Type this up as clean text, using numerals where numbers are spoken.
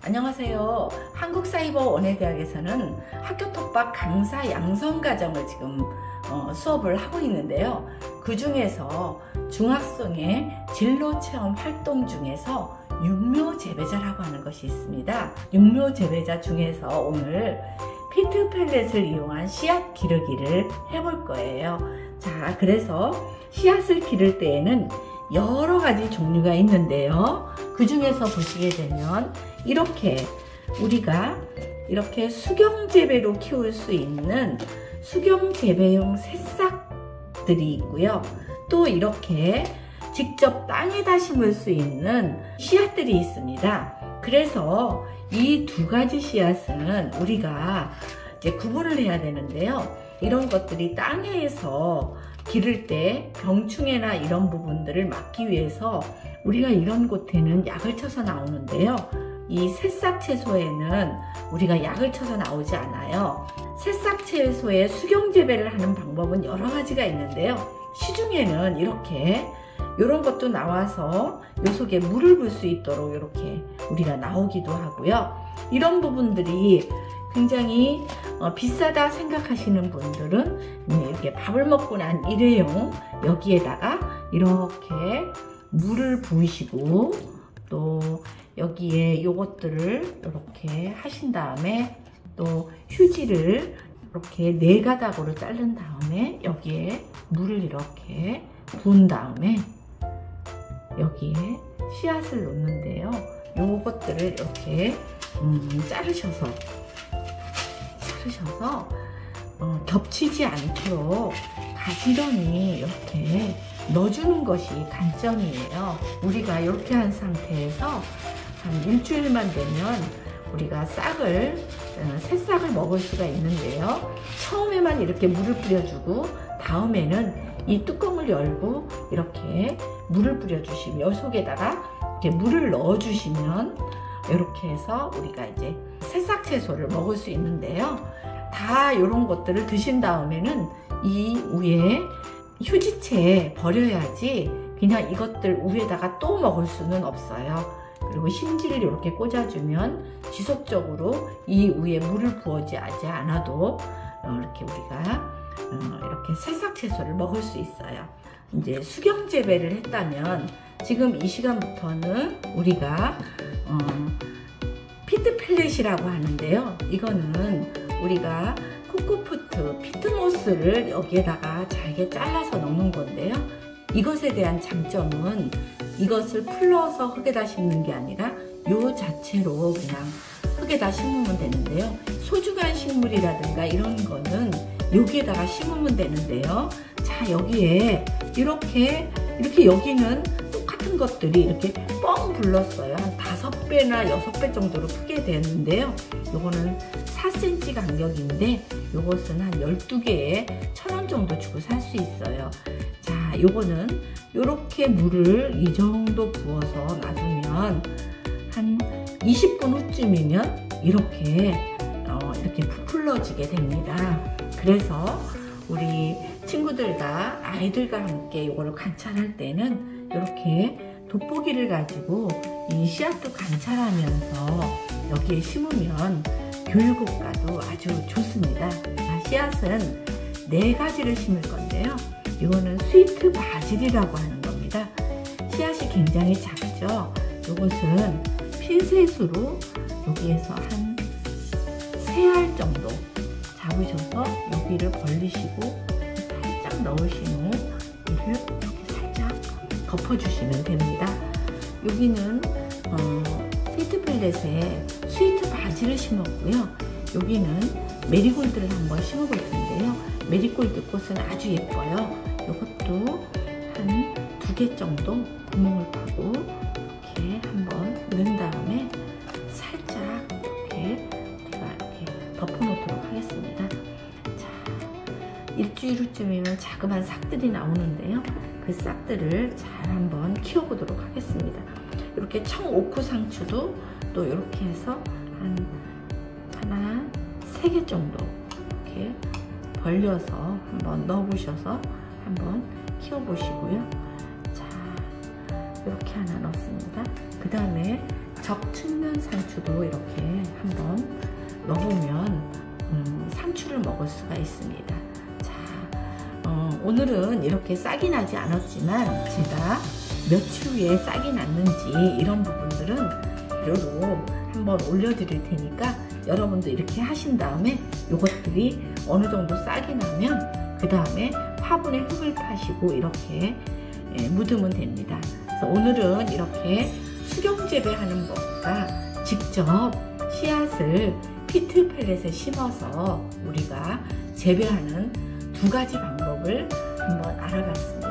안녕하세요. 한국사이버원예대학에서는 학교톡박 강사 양성과정을 지금 수업을 하고 있는데요. 그 중에서 중학생의 진로체험 활동 중에서 육묘재배자라고 하는 것이 있습니다. 육묘재배자 중에서 오늘 피트 펠렛을 이용한 씨앗 기르기를 해볼 거예요. 자, 그래서 씨앗을 기를 때에는 여러 가지 종류가 있는데요. 그 중에서 보시게 되면 이렇게 우리가 이렇게 수경재배로 키울 수 있는 수경재배용 새싹들이 있고요. 또 이렇게 직접 땅에다 심을 수 있는 씨앗들이 있습니다. 그래서 이 두 가지 씨앗은 우리가 이제 구분을 해야 되는데요. 이런 것들이 땅에서 기를 때 병충해나 이런 부분들을 막기 위해서 우리가 이런 곳에는 약을 쳐서 나오는데요. 이 새싹 채소에는 우리가 약을 쳐서 나오지 않아요. 새싹 채소의 수경재배를 하는 방법은 여러 가지가 있는데요. 시중에는 이렇게 이런 것도 나와서 요 속에 물을 볼 수 있도록 이렇게 우리가 나오기도 하고요. 이런 부분들이 굉장히 비싸다 생각하시는 분들은 이렇게 밥을 먹고 난 일회용 여기에다가 이렇게 물을 부으시고 또 여기에 요것들을 이렇게 하신 다음에 또 휴지를 이렇게 4가닥으로 자른 다음에 여기에 물을 이렇게 부은 다음에 여기에 씨앗을 놓는데요. 요것들을 이렇게 자르셔서 겹치지 않도록 가지런히 이렇게 넣어주는 것이 관점이에요. 우리가 이렇게 한 상태에서 한 일주일만 되면 우리가 새싹을 먹을 수가 있는데요. 처음에만 이렇게 물을 뿌려주고 다음에는 이 뚜껑을 열고 이렇게 물을 뿌려주시면 이 속에다가 이렇게 물을 넣어주시면 이렇게 해서 우리가 이제 새싹 채소를 먹을 수 있는데요. 다 이런 것들을 드신 다음에는 이 위에 휴지채 버려야지 그냥 이것들 위에다가 또 먹을 수는 없어요. 그리고 심지를 이렇게 꽂아주면 지속적으로 이 위에 물을 부어지 않아도 이렇게 우리가 이렇게 새싹 채소를 먹을 수 있어요. 이제 수경재배를 했다면 지금 이 시간부터는 우리가 피트 펠렛이라고 하는데요. 이거는 우리가 코코푸트, 피트모스를 여기에다가 잘게 잘라서 넣는 건데요. 이것에 대한 장점은 이것을 풀러서 흙에다 심는 게 아니라 요 자체로 그냥 흙에다 심으면 되는데요. 소중한 식물이라든가 이런 거는 여기에다가 심으면 되는데요. 자, 여기에 이렇게 여기는 똑같은 것들이 이렇게 뻥 불렀어요. 한 5배나 6배 정도로 크게 되는데요. 요거는 4cm 간격인데 요것은 한 12개에 1,000원 정도 주고 살 수 있어요. 자, 요거는 요렇게 물을 이 정도 부어서 놔두면 한 20분 후쯤이면 이렇게 부풀러지게 됩니다. 그래서 우리 친구들과 아이들과 함께 이거를 관찰할 때는 이렇게 돋보기를 가지고 이 씨앗도 관찰하면서 여기에 심으면 교육 효과도 아주 좋습니다. 자, 씨앗은 4가지를 심을 건데요. 이거는 스위트 바질이라고 하는 겁니다. 씨앗이 굉장히 작죠. 이것은 핀셋으로 여기에서 한 3알 정도 잡으셔서 여기를 벌리시고 살짝 넣으신 후 이를 이렇게 살짝 덮어주시면 됩니다. 여기는 피트 펠렛에 스위트 바질을 심었고요. 여기는 메리골드를 한번 심어볼 텐데요. 메리골드 꽃은 아주 예뻐요. 이것도 한 2개 정도 구멍을 파고 이렇게 한번 넣은 다음에 살짝 이렇게 덮어놓도록 하겠습니다. 자, 일주일 후쯤이면 자그마한 싹들이 나오는데요. 그 싹들을 잘 한번 키워보도록 하겠습니다. 이렇게 청오크 상추도 또 이렇게 해서 하나 3개 정도 이렇게 벌려서 한번 넣어보셔서 한번 키워보시고요. 자, 이렇게 하나 넣습니다. 그 다음에 적측면 상추도 이렇게 한번 넣으면 상추를 먹을 수가 있습니다. 자, 오늘은 이렇게 싹이 나지 않았지만 제가 며칠 후에 싹이 났는지 이런 부분들은 비료로 한번 올려드릴 테니까 여러분도 이렇게 하신 다음에 이것들이 어느 정도 싹이 나면 그 다음에 화분에 흙을 파시고 이렇게 묻으면 됩니다. 그래서 오늘은 이렇게 수경 재배하는 것보다 직접 씨앗을 피트 펠렛에 심어서 우리가 재배하는 두 가지 방법을 한번 알아봤습니다.